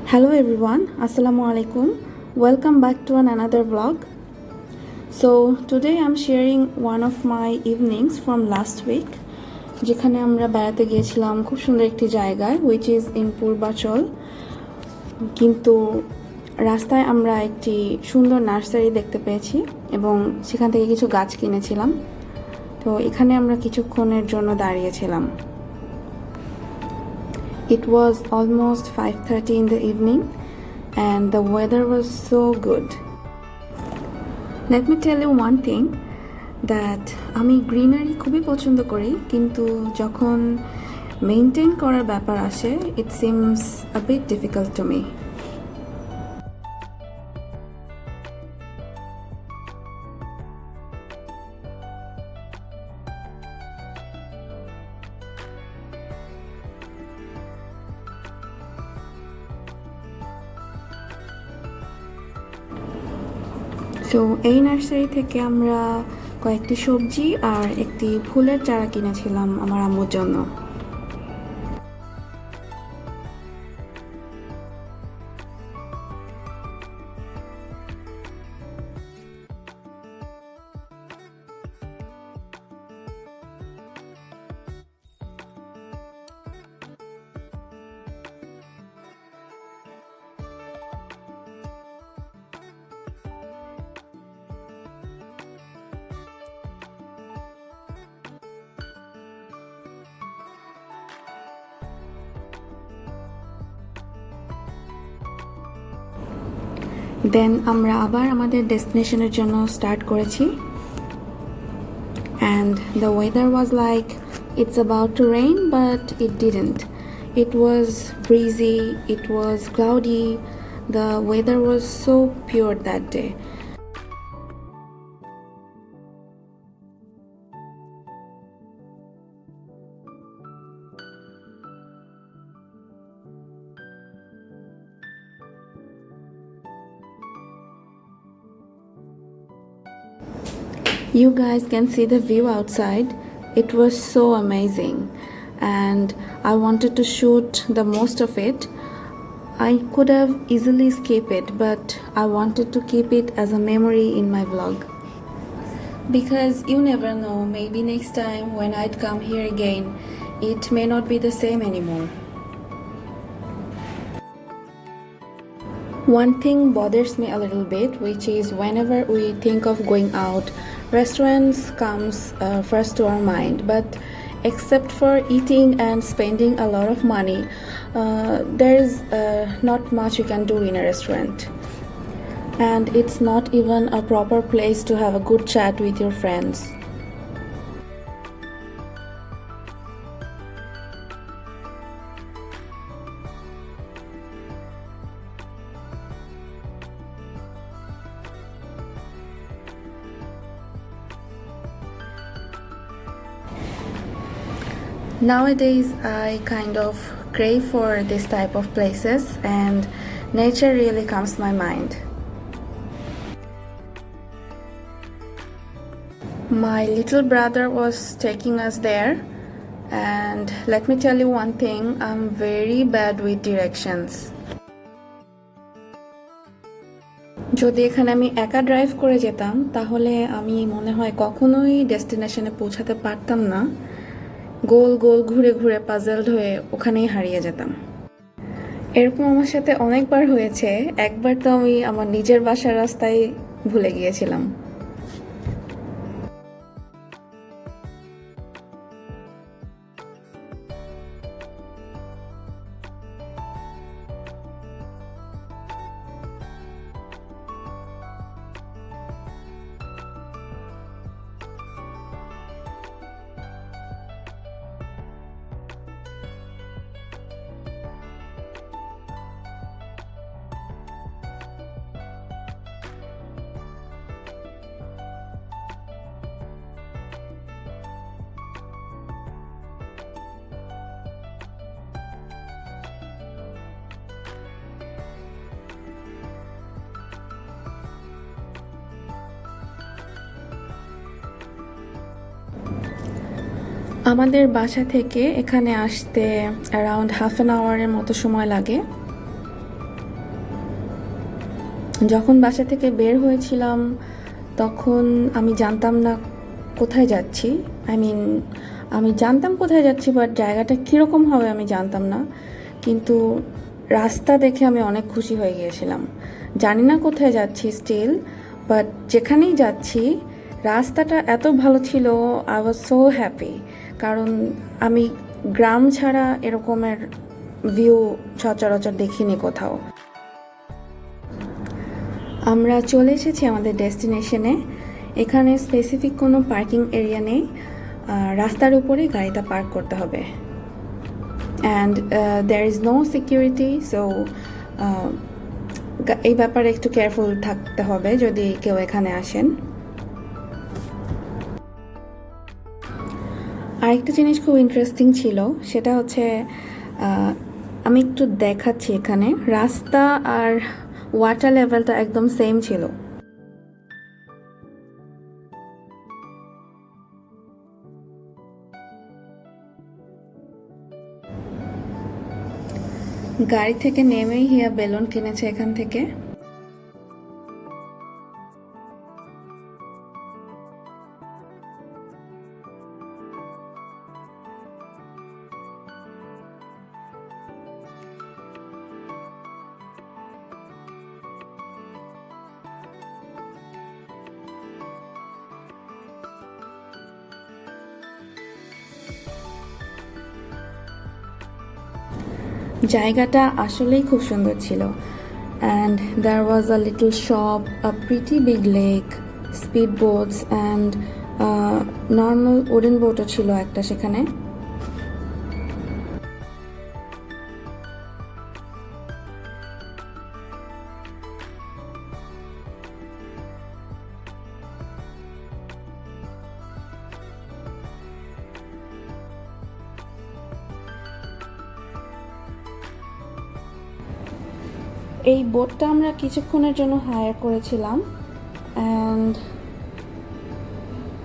Hello everyone, Assalamu alaikum. Welcome back to another vlog. So today I'm sharing one of my evenings from last week. যেখানে আমরা বেড়াতে গিয়েছিলাম খুব সুন্দর একটি জায়গায় which is in পূর্বাচল। কিন্তু রাস্তায় আমরা একটি সুন্দর নার্সারি দেখতে পেয়েছি এবং সেখান থেকে কিছু গাছ কিনেছিলাম। তো এখানে আমরা কিছুক্ষণের জন্য দাঁড়িয়েছিলাম। It was almost 5:30 in the evening and the weather was so good. Let me tell you one thing that আমি গ্রিনারি খুবই পছন্দ করি, কিন্তু যখন মেইনটেইন করার ব্যাপার আসে it seems a bit difficult to me. So এই নার্সারি থেকে আমরা কয়েকটি সবজি আর একটি ফুলের চারা কিনেছিলাম আমার আম্মুর জন্য। দেন আমরা আবার আমাদের ডেস্টিনেশনের জন্য স্টার্ট করেছি and the weather was like it's about to rain but it didn't. It was breezy, it was cloudy, the weather was so pure that day. You guys can see the view outside. It was so amazing and I wanted to shoot the most of it. I could have easily skipped it, but I wanted to keep it as a memory in my vlog. Because you never know, maybe next time when I'd come here again, it may not be the same anymore. One thing bothers me a little bit, which is whenever we think of going out, restaurants comes first to our mind, but except for eating and spending a lot of money, there is not much you can do in a restaurant, and it's not even a proper place to have a good chat with your friends. Nowadays I kind of crave for this type of places and nature really comes to my mind. My little brother was taking us there and let me tell you one thing, I'm very bad with directions. যদি এখানে আমি একা drive করে যেতাম তাহলে আমি মনে হয় কখনোই ডেস্টিনেশনে পৌঁছাতে পারতাম না। গোল গোল ঘুরে ঘুরে পাজলড হয়ে ওখানেই হারিয়ে যেতাম। এরকম আমার সাথে অনেকবার হয়েছে, একবার তো আমি আমার নিজের বাসার রাস্তায় ভুলে গিয়েছিলাম। আমাদের বাসা থেকে এখানে আসতে অ্যারাউন্ড হাফ অ্যান আওয়ারের মতো সময় লাগে। যখন বাসা থেকে বের হয়েছিলাম তখন আমি জানতাম না কোথায় যাচ্ছি। আমি জানতাম কোথায় যাচ্ছি, বাট জায়গাটা কীরকম হবে আমি জানতাম না। কিন্তু রাস্তা দেখে আমি অনেক খুশি হয়ে গিয়েছিলাম। জানি না কোথায় যাচ্ছি স্টিল, বাট যেখানেই যাচ্ছি রাস্তাটা এত ভালো ছিল, আই ওয়াজ সো হ্যাপি। কারণ আমি গ্রাম ছাড়া এরকমের ভিউ সচরাচর দেখিনি কোথাও। আমরা চলে এসেছি আমাদের ডেস্টিনেশনে। এখানে স্পেসিফিক কোনো পার্কিং এরিয়া নেই, রাস্তার উপরেই গাড়িটা পার্ক করতে হবে। And there is no security, so এই ব্যাপারে একটু কেয়ারফুল থাকতে হবে যদি কেউ এখানে আসেন। আরেকটা জিনিস খুব ইন্টারেস্টিং ছিল, সেটা হচ্ছে আমি একটু দেখাচ্ছি। এখানে রাস্তা আর ওয়াটার লেভেলটা একদম সেম ছিল। গাড়ি থেকে নেমেই হিয়া বেলুন কিনেছে এখান থেকে। জায়গাটা আসলেই খুব সুন্দর ছিল। And there was a little shop, a pretty big lake, speed boats and normal wooden বোটও ছিল একটা সেখানে। এই বোটটা আমরা কিছুক্ষণের জন্য হায়ার করেছিলাম, অ্যান্ড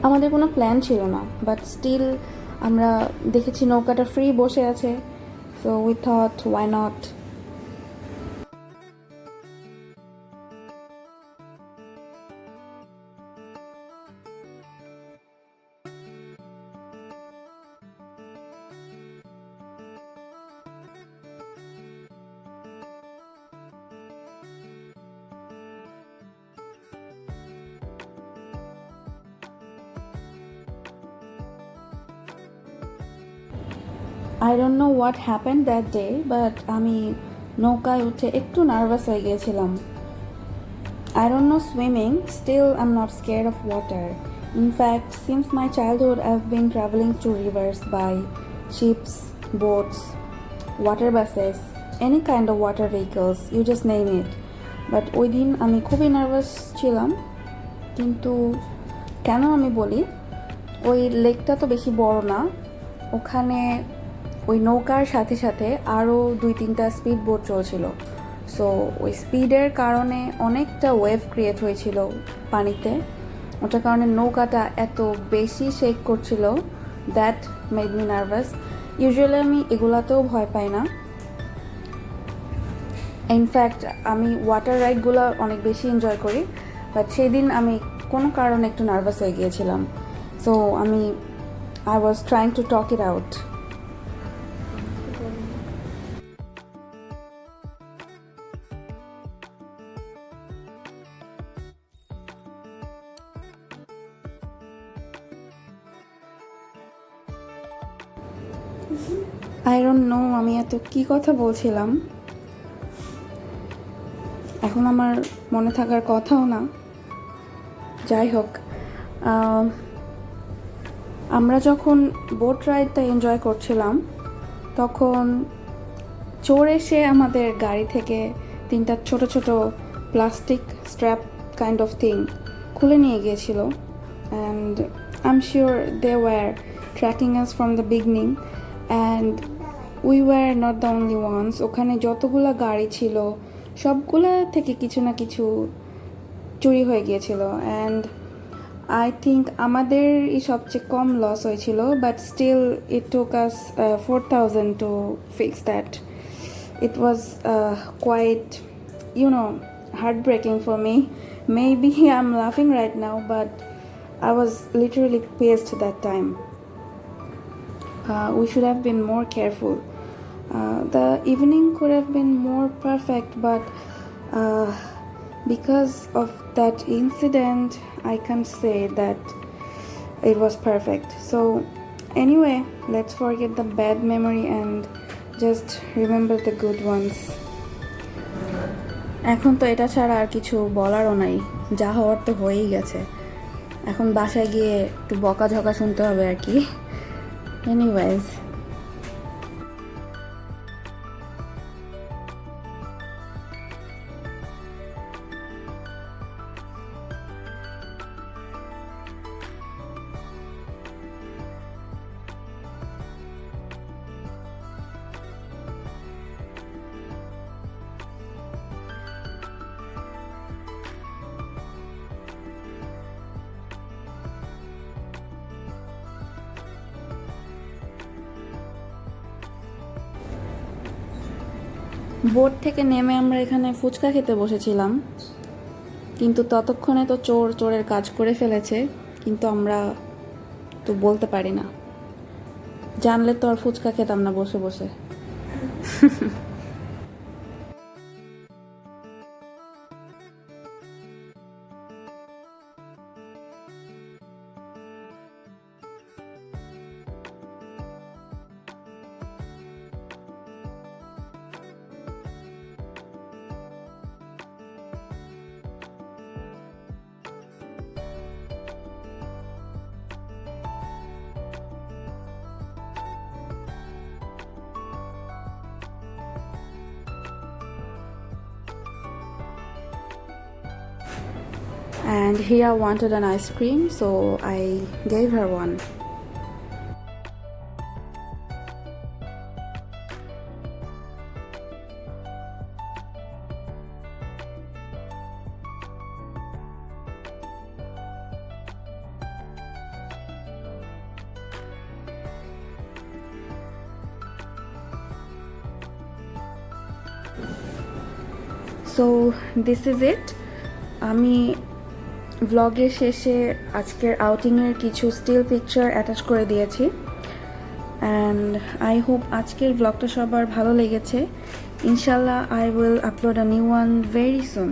আমাদের কোনো প্ল্যান ছিল না, বাট স্টিল আমরা দেখেছি নৌকাটা ফ্রি বসে আছে, so we thought why not. I don't know what happened that day, but আমি নৌকায় উঠে একটু নার্ভাস হয়ে গিয়েছিলাম। I don't know swimming, still I'm not scared of water. In fact, since my childhood I've been traveling to rivers by ships, boats, water buses, any kind of water vehicles, you just name it. But ওই দিন আমি খুবই nervous ছিলাম। কিন্তু কেন আমি বলি, ওই লেকটা তো বেশি বড় না, ওখানে ওই নৌকার সাথে সাথে আরও 2-3টা স্পিড বোট চলছিল। সো ওই স্পিডের কারণে অনেকটা ওয়েভ ক্রিয়েট হয়েছিল পানিতে, ওটার কারণে নৌকাটা এত বেশি শেক করছিল, that made me nervous. Usually আমি এগুলাতেও ভয় পাই না। ইনফ্যাক্ট আমি ওয়াটার রাইডগুলো অনেক বেশি এনজয় করি, বাট সেই দিন আমি কোনো কারণে একটু নার্ভাস হয়ে গিয়েছিলাম। So I was trying to talk it out. I don't know আমি এত কী কথা বলছিলাম, এখন আমার মনে থাকার কথাও না। যাই হোক, আমরা যখন বোট রাইডটা এনজয় করছিলাম তখন চোর এসে আমাদের গাড়ি থেকে 3টা ছোট ছোট plastic strap kind of thing খুলে নিয়ে গিয়েছিল। And I am sure they were tracking us from the beginning, and we were not the only ones. ওখানে যতগুলো গাড়ি ছিল সবগুলা থেকে কিছু না কিছু চুরি হয়ে গিয়েছিল। অ্যান্ড আই থিঙ্ক আমাদেরই সবচেয়ে কম লস হয়েছিল, but still it took us 4,000 to fix that. It was quite heartbreaking for me. Maybe I'm laughing right now, but I was literally pissed that time. We should have been more careful. The evening could have been more perfect, but because of that incident, I can't say that it was perfect. So anyway, let's forget the bad memory and just remember the good ones. এখন তো এটা ছাড়া আর কিছু বলারও নাই, যা হওয়ার তো হয়েই গেছে। এখন বাসায় গিয়ে একটু বকাঝকা শুনতে হবে আর কি। এনিওয়েজ, বোট থেকে নেমে আমরা এখানে ফুচকা খেতে বসেছিলাম, কিন্তু ততক্ষণে তো চোর চোরের কাজ করে ফেলেছে, কিন্তু আমরা তো বলতে পারি না। জানলে তো আর ফুচকা খেতাম না বসে বসে। And Hiya wanted an ice cream, so I gave her one. So this is it. আমি ব্লগের শেষে আজকের আউটিংয়ের কিছু স্টিল পিকচার অ্যাটাচ করে দিয়েছি, অ্যান্ড আই হোপ আজকের ব্লগটা সবার ভালো লেগেছে। ইনশাল্লাহ I will upload a new one very soon.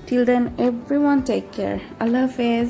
Till then everyone take care. আল্লাহ হাফেজ।